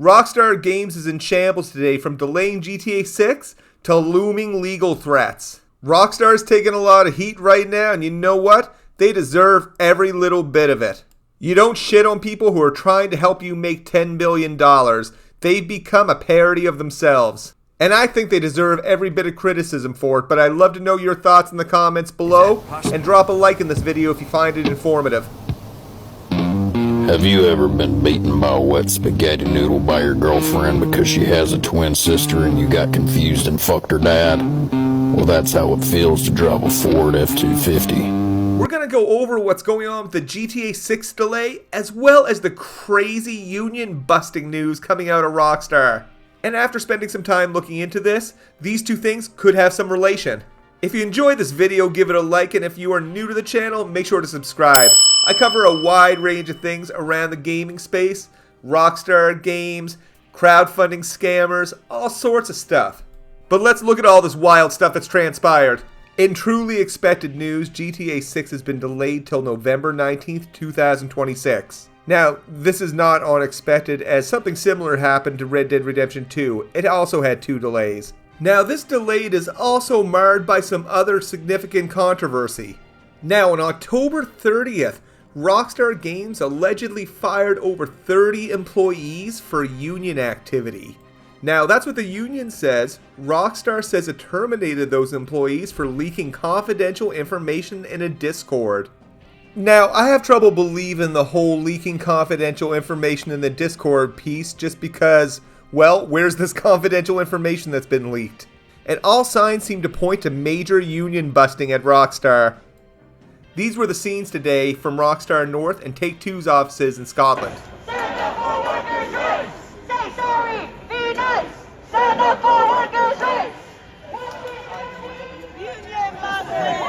Rockstar Games is in shambles today, from delaying GTA 6 to looming legal threats. Rockstar's taking a lot of heat right now, and you know what? They deserve every little bit of it. You don't shit on people who are trying to help you make $10 billion. They've become a parody of themselves. And I think they deserve every bit of criticism for it, but I'd love to know your thoughts in the comments below, and drop a like in this video if you find it informative. Have you ever been beaten by a wet spaghetti noodle by your girlfriend because she has a twin sister and you got confused and fucked her dad? Well, that's how it feels to drive a Ford F-250. We're going to go over what's going on with the GTA 6 delay, as well as the crazy union busting news coming out of Rockstar. And after spending some time looking into this, these two things could have some relation. If you enjoyed this video, give it a like, and if you are new to the channel, make sure to subscribe. I cover a wide range of things around the gaming space, Rockstar games, crowdfunding scammers, all sorts of stuff. But let's look at all this wild stuff that's transpired. In truly expected news, GTA 6 has been delayed till November 19th, 2026. Now, this is not unexpected, as something similar happened to Red Dead Redemption 2. It also had 2 delays. Now, this delay is also marred by some other significant controversy. Now, on October 30th, Rockstar Games allegedly fired over 30 employees for union activity. Now, that's what the union says. Rockstar says it terminated those employees for leaking confidential information in a Discord. Now, I have trouble believing the whole leaking confidential information in the Discord piece, just because, well, where's this confidential information that's been leaked? And all signs seem to point to major union busting at Rockstar. These were the scenes today from Rockstar North and Take-Two's offices in Scotland. Stand up for workers' rights! Say sorry! Be nice! Stand up for workers' rights! Union busting!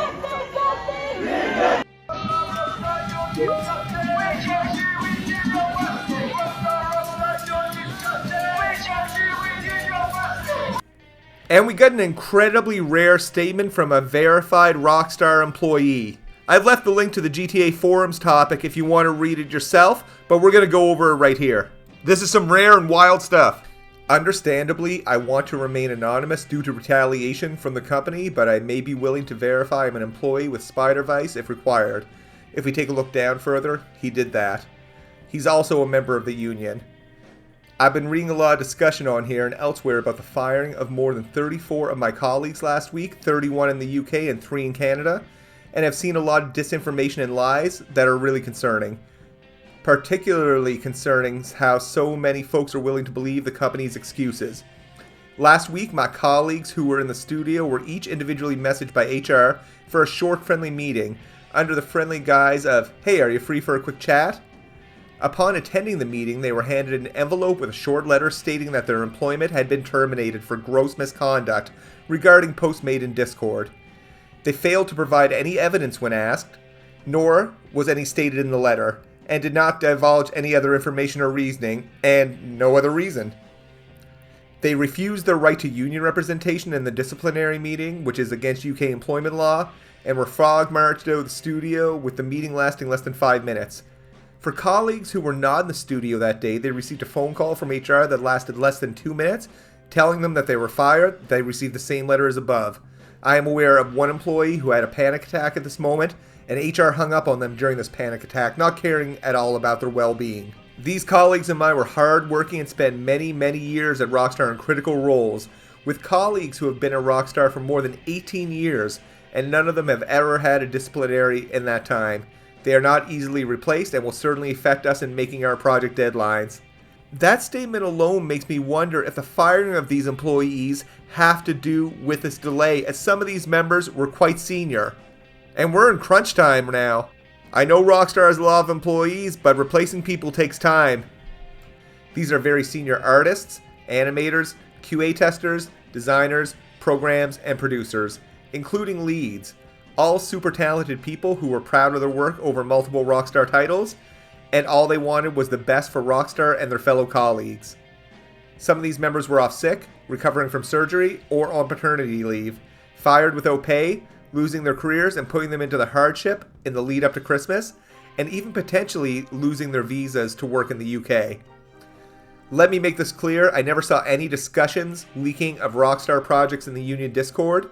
And we got an incredibly rare statement from a verified Rockstar employee. I've left the link to the GTA forums topic if you want to read it yourself, but we're going to go over it right here. This is some rare and wild stuff. Understandably, I want to remain anonymous due to retaliation from the company, but I may be willing to verify I'm an employee with Spider-Vice if required. If we take a look down further, he did that. He's also a member of the union. I've been reading a lot of discussion on here and elsewhere about the firing of more than 34 of my colleagues last week, 31 in the UK and 3 in Canada, and have seen a lot of disinformation and lies that are really concerning. Particularly concerning how so many folks are willing to believe the company's excuses. Last week, my colleagues who were in the studio were each individually messaged by HR for a short friendly meeting under the friendly guise of, "Hey, are you free for a quick chat?" Upon attending the meeting, they were handed an envelope with a short letter stating that their employment had been terminated for gross misconduct regarding posts made in Discord. They failed to provide any evidence when asked, nor was any stated in the letter, and did not divulge any other information or reasoning, and no other reason. They refused their right to union representation in the disciplinary meeting, which is against UK employment law, and were frog marched out of the studio, with the meeting lasting less than 5 minutes. For colleagues who were not in the studio that day, they received a phone call from HR that lasted less than 2 minutes, telling them that they were fired. They received the same letter as above. I am aware of one employee who had a panic attack at this moment, and HR hung up on them during this panic attack, not caring at all about their well-being. These colleagues of mine were hard-working and spent many, many years at Rockstar in critical roles, with colleagues who have been at Rockstar for more than 18 years, and none of them have ever had a disciplinary in that time. They are not easily replaced and will certainly affect us in making our project deadlines. That statement alone makes me wonder if the firing of these employees have to do with this delay, as some of these members were quite senior. And we're in crunch time now. I know Rockstar has a lot of employees, but replacing people takes time. These are very senior artists, animators, QA testers, designers, programs, and producers, including leads. All super talented people who were proud of their work over multiple Rockstar titles, and all they wanted was the best for Rockstar and their fellow colleagues. Some of these members were off sick, recovering from surgery, or on paternity leave, fired without pay, losing their careers and putting them into the hardship in the lead up to Christmas, and even potentially losing their visas to work in the UK. Let me make this clear, I never saw any discussions leaking of Rockstar projects in the union Discord.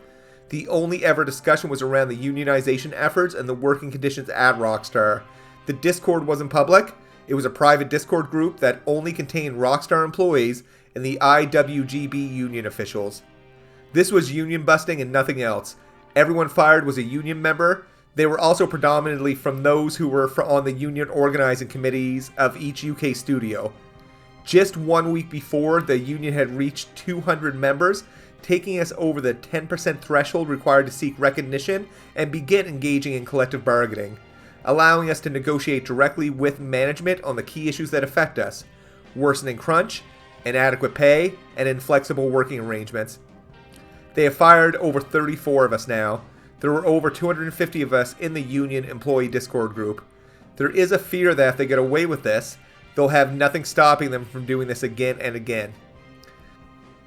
The only ever discussion was around the unionization efforts and the working conditions at Rockstar. The Discord wasn't public. It was a private Discord group that only contained Rockstar employees and the IWGB union officials. This was union busting and nothing else. Everyone fired was a union member. They were also predominantly from those who were on the union organizing committees of each UK studio. Just 1 week before, the union had reached 200 members, taking us over the 10% threshold required to seek recognition and begin engaging in collective bargaining, allowing us to negotiate directly with management on the key issues that affect us: worsening crunch, inadequate pay, and inflexible working arrangements. They have fired over 34 of us now. There were over 250 of us in the union employee Discord group. There is a fear that if they get away with this, they'll have nothing stopping them from doing this again and again.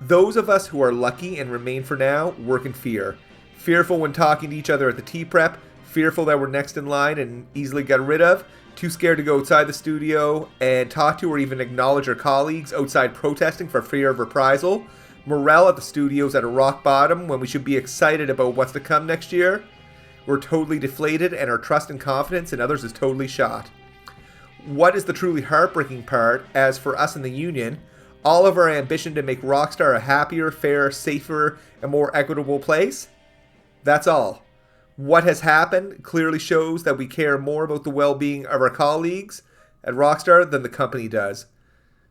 Those of us who are lucky and remain for now work in fear. Fearful when talking to each other at the tea prep, fearful that we're next in line and easily got rid of, too scared to go outside the studio and talk to or even acknowledge our colleagues outside protesting for fear of reprisal. Morale at the studios at a rock bottom when we should be excited about what's to come next year. We're totally deflated and our trust and confidence in others is totally shot. What is the truly heartbreaking part, as for us in the union, all of our ambition to make Rockstar a happier, fairer, safer, and more equitable place? That's all. What has happened clearly shows that we care more about the well-being of our colleagues at Rockstar than the company does.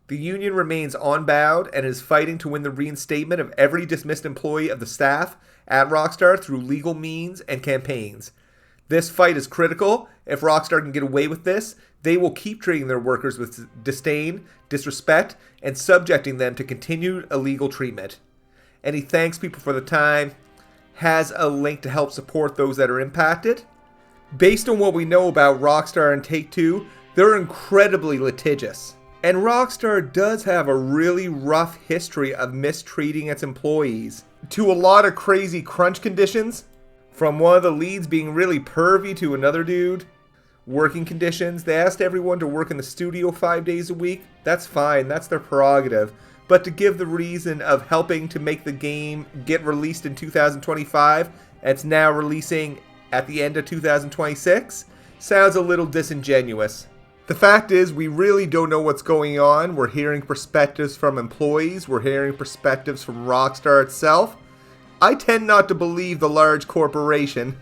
The union remains unbowed and is fighting to win the reinstatement of every dismissed employee of the staff at Rockstar through legal means and campaigns. This fight is critical. If Rockstar can get away with this, they will keep treating their workers with disdain, disrespect, and subjecting them to continued illegal treatment. And he thanks people for the time, has a link to help support those that are impacted. Based on what we know about Rockstar and Take-Two, they're incredibly litigious. And Rockstar does have a really rough history of mistreating its employees, to a lot of crazy crunch conditions, from one of the leads being really pervy to another dude. Working conditions, they asked everyone to work in the studio 5 days a week. That's fine, that's their prerogative. But to give the reason of helping to make the game get released in 2025, and it's now releasing at the end of 2026, sounds a little disingenuous. The fact is, we really don't know what's going on. We're hearing perspectives from employees. We're hearing perspectives from Rockstar itself. I tend not to believe the large corporation,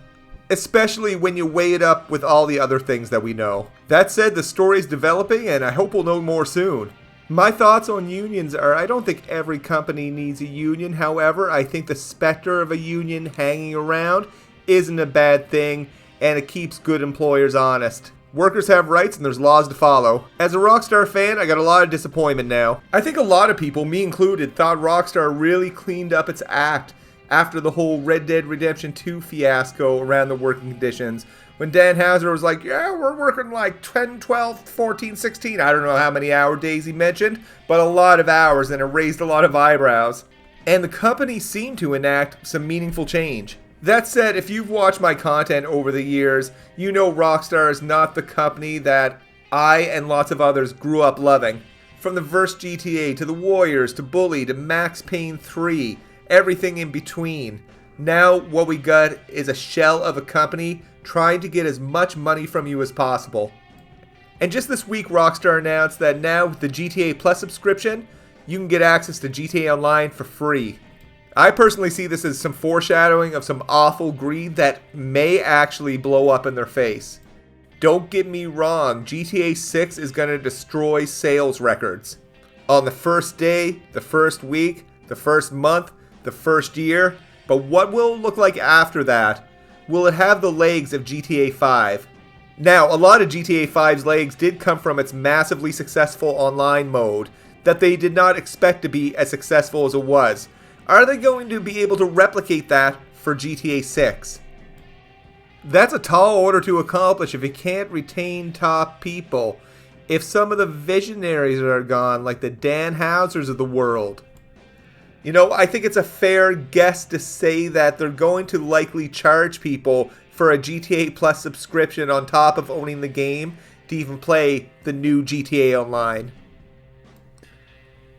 especially when you weigh it up with all the other things that we know. That said, the story's developing, and I hope we'll know more soon. My thoughts on unions are, I don't think every company needs a union. However, I think the specter of a union hanging around isn't a bad thing, and it keeps good employers honest. Workers have rights and there's laws to follow. As a Rockstar fan, I got a lot of disappointment now. I think a lot of people, me included, thought Rockstar really cleaned up its act after the whole Red Dead Redemption 2 fiasco around the working conditions. When Dan Houser was like, yeah, we're working like 10, 12, 14, 16, I don't know how many hour days he mentioned, but a lot of hours, and it raised a lot of eyebrows. And the company seemed to enact some meaningful change. That said, if you've watched my content over the years, you know Rockstar is not the company that I and lots of others grew up loving. From the first GTA, to the Warriors, to Bully, to Max Payne 3, everything in between. Now what we got is a shell of a company trying to get as much money from you as possible. And just this week, Rockstar announced that now with the GTA Plus subscription, you can get access to GTA Online for free. I personally see this as some foreshadowing of some awful greed that may actually blow up in their face. Don't get me wrong, GTA 6 is going to destroy sales records. On the first day, the first week, the first month, the first year, but what will it look like after that? Will it have the legs of GTA 5? Now, a lot of GTA 5's legs did come from its massively successful online mode that they did not expect to be as successful as it was. Are they going to be able to replicate that for GTA 6? That's a tall order to accomplish if you can't retain top people. If some of the visionaries are gone, like the Dan Housers of the world. You know, I think it's a fair guess to say that they're going to likely charge people for a GTA Plus subscription on top of owning the game to even play the new GTA Online.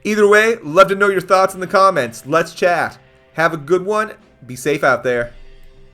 Either way, love to know your thoughts in the comments. Let's chat. Have a good one. Be safe out there.